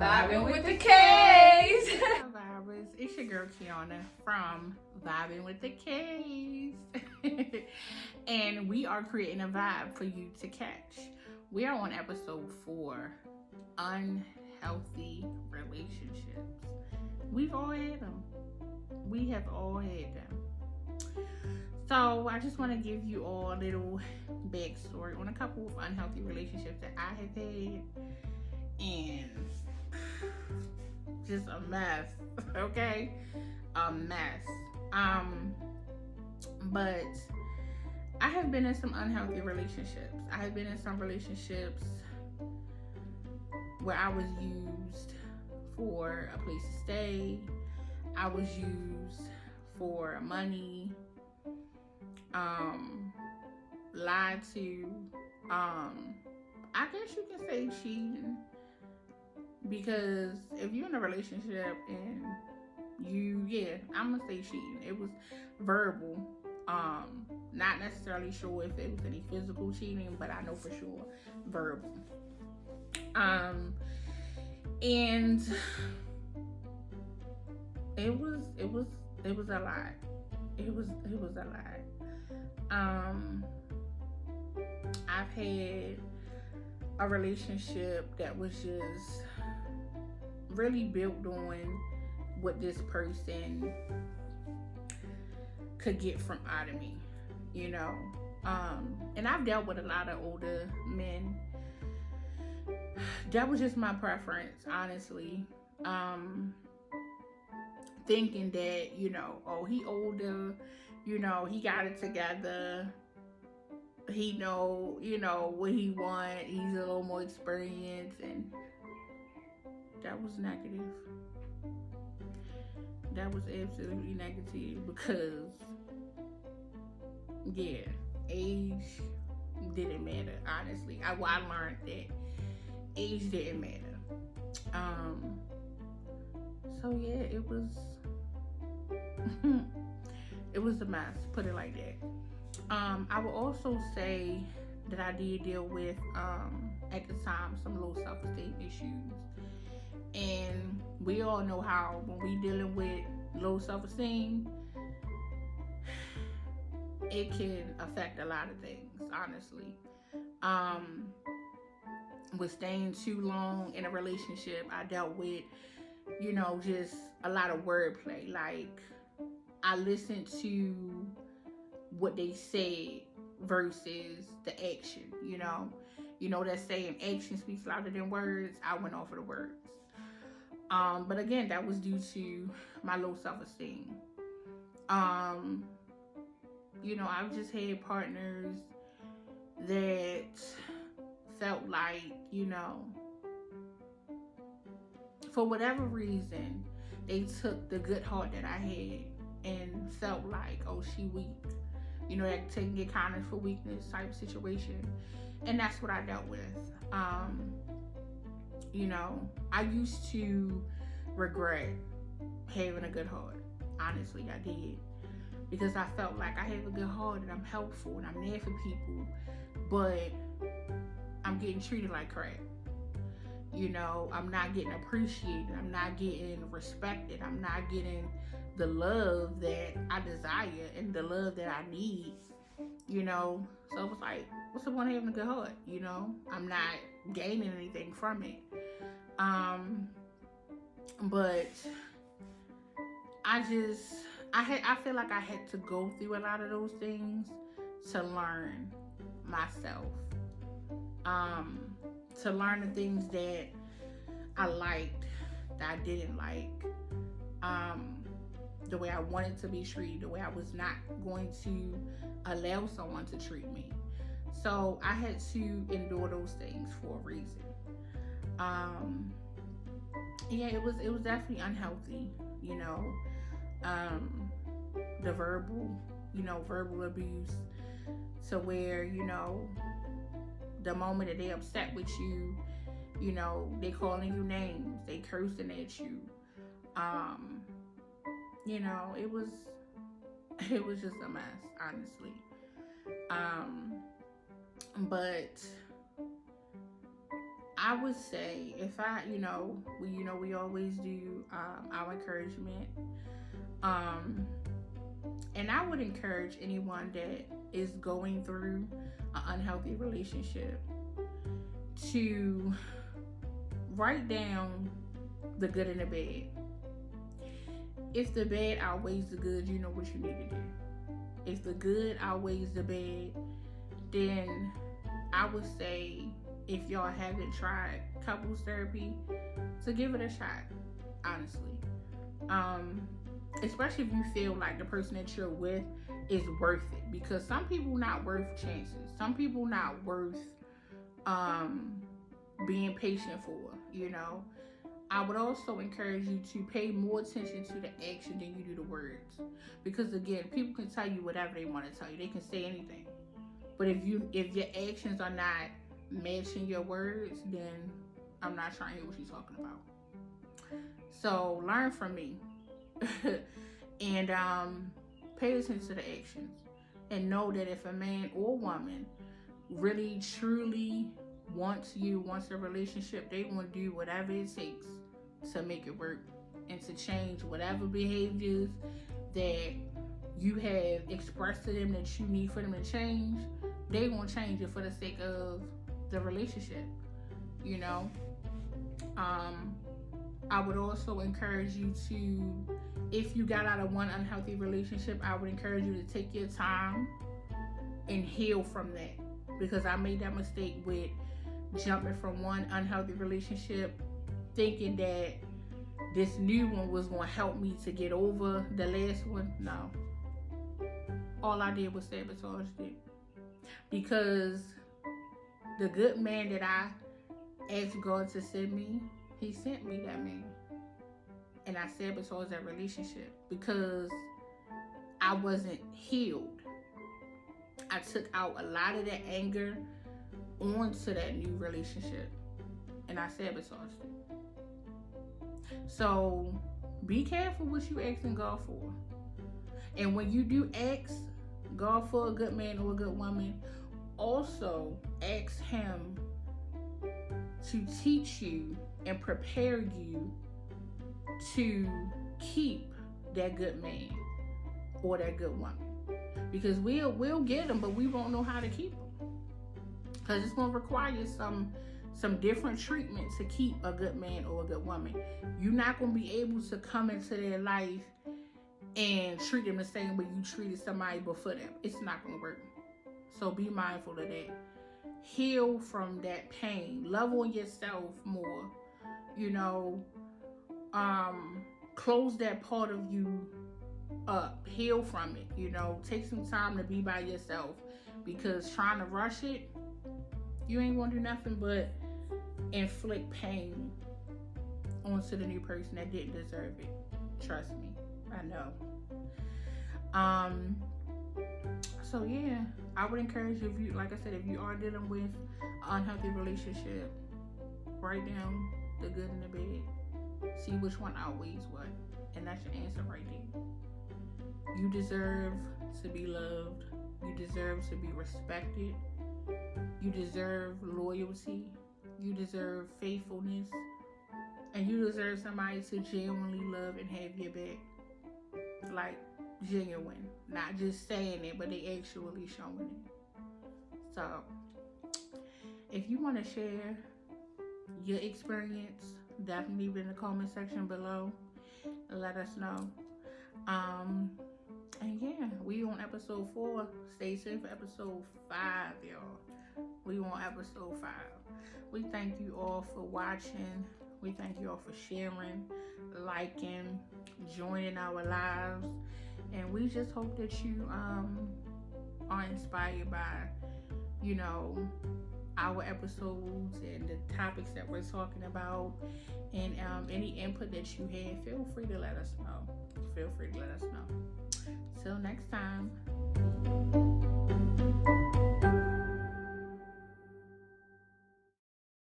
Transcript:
Vibing with the K's. Vibers. It's your girl Kiana from Vibing with the K's. And we are creating a vibe for you to catch. We are on episode 4, unhealthy relationships. We've all had them. We have all had them. So I just want to give you all a little backstory on a couple of unhealthy relationships that I have had. And just a mess, okay? A mess. But I have been in some unhealthy relationships. I have been in some relationships where I was used for a place to stay. I was used for money. Lied to. I guess you can say cheating. Because if you're in a relationship and I'm gonna say cheating. It was verbal. Not necessarily sure if it was any physical cheating, but I know for sure verbal. And it was a lot. It was a lot. I've had a relationship that was just really built on what this person could get from out of me, you know. And I've dealt with a lot of older men. That was just my preference, honestly. Thinking that, you know, oh, he older, you know, he got it together. He know, you know, what he want. He's a little more experienced, and that was negative. That was absolutely negative because, yeah, age didn't matter, honestly. I learned that age didn't matter. So yeah, it was it was a mess, put it like that. I will also say that I did deal with, at the time, some low self-esteem issues. And we all know how when we dealing with low self-esteem, it can affect a lot of things, honestly. With staying too long in a relationship, I dealt with, you know, just a lot of wordplay. Like, I listened to what they said versus the action, you know. You know that saying, action speaks louder than words. I went off of the words. But again, that was due to my low self-esteem. You know, I've just had partners that felt like, you know, for whatever reason, they took the good heart that I had and felt like, oh, she weak. You know, that taking it kindness for weakness type situation. And that's what I dealt with. You know, I used to regret having a good heart. Honestly, I did. Because I felt like I have a good heart and I'm helpful and I'm there for people. But I'm getting treated like crap. You know, I'm not getting appreciated. I'm not getting respected. I'm not getting the love that I desire and the love that I need, you know. So it was like, what's the point of having a good heart, you know? I'm not gaining anything from it. But I feel like I had to go through a lot of those things to learn myself. To learn the things that I liked, that I didn't like. The way I wanted to be treated, the way I was not going to allow someone to treat me. So I had to endure those things for a reason. Yeah, it was definitely unhealthy, you know. The verbal abuse, to where, you know, the moment that they upset with you, you know, they calling you names, they cursing at you. You know, it was just a mess, honestly. But I would say if I, we always do our encouragement. And I would encourage anyone that is going through an unhealthy relationship to write down the good and the bad. If the bad outweighs the good, you know what you need to do. If the good outweighs the bad, then I would say, if y'all haven't tried couples therapy, to give it a shot, honestly. Especially if you feel like the person that you're with is worth it, because some people not worth chances. Some people not worth being patient for, I would also encourage you to pay more attention to the action than you do the words, because again, people can tell you whatever they want to tell you. They can say anything, but if your actions are not matching your words, then I'm not trying to hear what you're talking about. So learn from me. And pay attention to the actions, and know that if a man or woman really truly wants a relationship, they want to do whatever it takes to make it work, and to change whatever behaviors that you have expressed to them that you need for them to change. They won't change it for the sake of the relationship. I would also encourage you to, if you got out of one unhealthy relationship, I would encourage you to take your time and heal from that, because I made that mistake with jumping from one unhealthy relationship thinking that this new one was going to help me to get over the last one. No. All I did was sabotage it, because the good man that I asked God to send me, he sent me that man. And I sabotaged that relationship because I wasn't healed. I took out a lot of that anger onto that new relationship, and I sabotaged it. So be careful what you asking God for. And when you do ask God for a good man or a good woman, also ask him to teach you and prepare you to keep that good man or that good woman. Because we'll get them, but we won't know how to keep them. Because it's going to require some different treatment to keep a good man or a good woman. You're not going to be able to come into their life and treat them the same way you treated somebody before them. It's not going to work. So be mindful of that. Heal from that pain. Love on yourself more. Close that part of you up. Heal from it. Take some time to be by yourself, because trying to rush it, you ain't gonna do nothing but inflict pain onto the new person that didn't deserve it. Trust me, I know. So yeah, I would encourage you, if you, like I said, if you are dealing with an unhealthy relationship, write down the good and the bad. See which one outweighs what, and that's your answer right there. You deserve to be loved. You deserve to be respected. You deserve loyalty. You deserve faithfulness. And you deserve somebody to genuinely love and have your back. Like, genuine. Not just saying it, but they actually showing it. So, if you want to share your experience, definitely leave it in the comment section below. Let us know. And yeah, we on episode 4. Stay tuned for episode 5, y'all. We on episode 5. We thank you all for watching. We thank you all for sharing, liking, joining our lives. And we just hope that you are inspired by, our episodes and the topics that we're talking about. And any input that you have, feel free to let us know. Till next time.